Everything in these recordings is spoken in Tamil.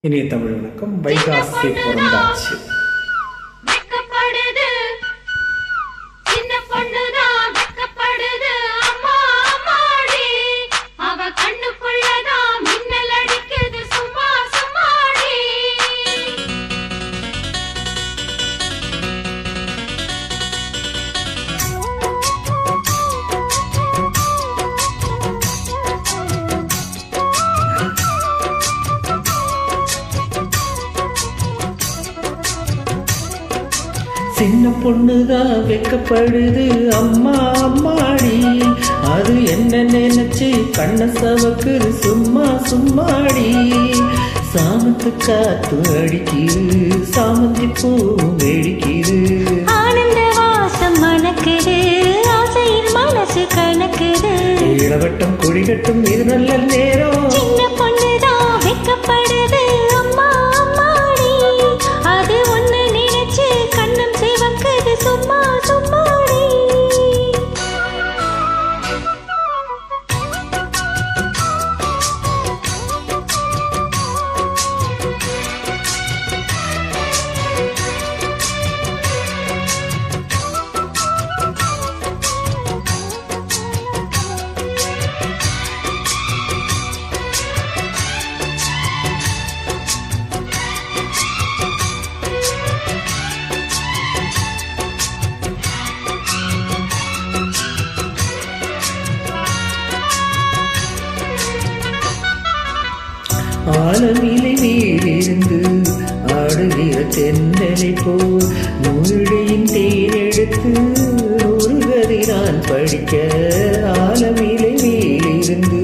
இனிய தமிழ் வணக்கம். வைகாசி பிறந்தாச்சு. சின்ன பொண்ணுதான் வெக்கப்படுது அம்மா அம்மாடி, அது என்ன நினைச்சு கண்ண சவக்குது சும்மா சும்மாடி. சாமத்து காத்து அடிக்கிது, சாமந்தி பூ வெடிக்கிது, ஆனந்த வாசம் மணக்குது, ஆசையில் மனசு கணக்குது. இளவட்டம் கொடிகட்டும் இது நல்ல நேரம். சின்ன பொண்ணுதான் வெக்கப்படுது அம்மா அம்மாடி, அது ஒண்ணு நினைச்சு கண்ணம் சிவக்குது சும்மா சும்மாடி. ஆலமிலை நீரிருந்து ஆடுகிற தென்னலை போல் நூழையின் தேனெடுத்து நூறுகதை நான் படிக்க. ஆலமிலை நீரிருந்து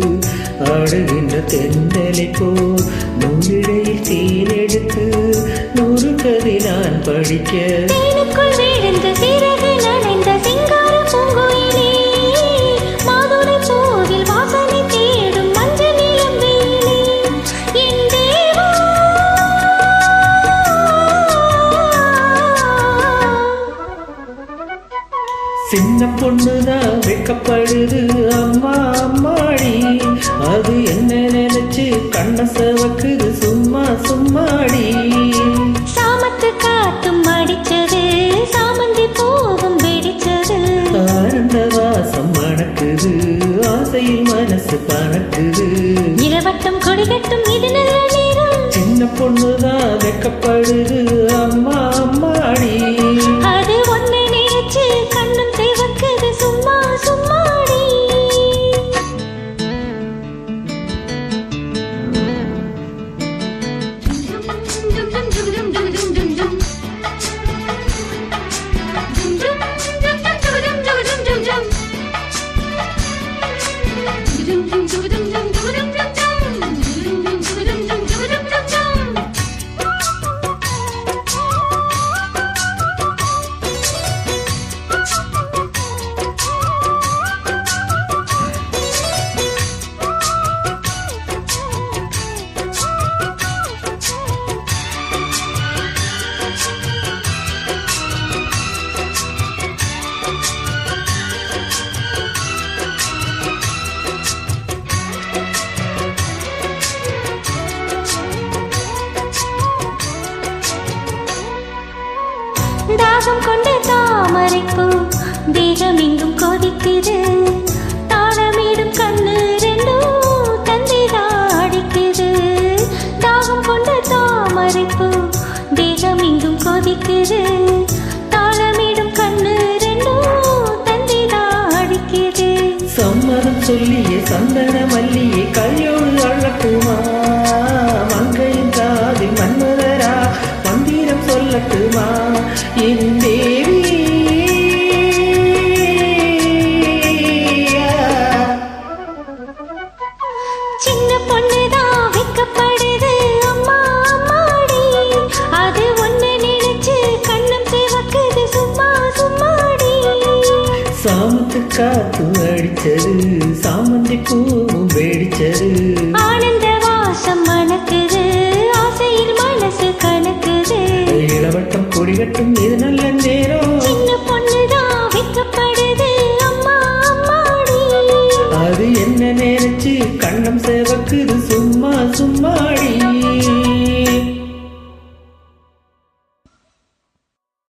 ஆடுகின்ற தென்னலை போல் நூழையில் தேனெடுத்து நூறுகதை நான் படிக்க. தேனுக்குள் விழுந்து சிறகு நனைந்த சிங்கார பூங்குயிலே, மாதுளை பூவில் வாசனை தேடும் மஞ்சள் நிலம் வேலே. என் தேவா சின்ன பொண்ணுதான் வெக்கப்படுது அம்மா அம்மாடி, அது என்ன நினைச்சு கண்ண சவக்குது சும்மா சும்மாடி. சாமத்து காத்தும் அடிச்சது, சாமந்தி பூவும் வெடிச்சது, ஆனந்த வாசம் மணக்குது, ஆசையில் மனசு பணக்குது. இளவட்டம் கொடிகட்டும் இது நல்ல நேரம். சின்ன பொண்ணுதான் வெக்கப்படுது அம்மா அம்மாடி, அது ஒண்ணு நினைச்சு கண்ணம் சிவக்குது சும்மா சும்மாடி. தாகம் கொண்ட தாமரைப்பூ தேகம் எங்கும் கொதிக்குது, தாளமிடும் கண்ணு ரெண்டும் தந்தைதான் அடிக்குது. தாகம் கொண்ட தாமரைப்பூ தேகம் எங்கும் கொதிக்குது, தாளமிடும் கண்ணு ரெண்டும் தந்தைதான் அடிக்குது. சம்மதம் சொல்லிய சந்தன மல்லியை கையோடு அழட்டுமா, மங்கையின் காதில் மன்மதரா மந்திரம் சொல்லட்டுமா. என் தேவி சின்ன பொண்ணுதான் வெக்கப்படுது அம்மா அம்மாடி, அது ஒண்ணு நினைச்சு கண்ணம் சிவக்குது சும்மா சும்மாடி. சாமத்து காத்து அடிச்சது, சாமந்தி பூவும் வெடிச்சது, ஆனந்த வாசம் மணக்குது, ஆசையில் மனசு கணக்குது. இளவட்டம் கொடிகட்டும் இது நல்ல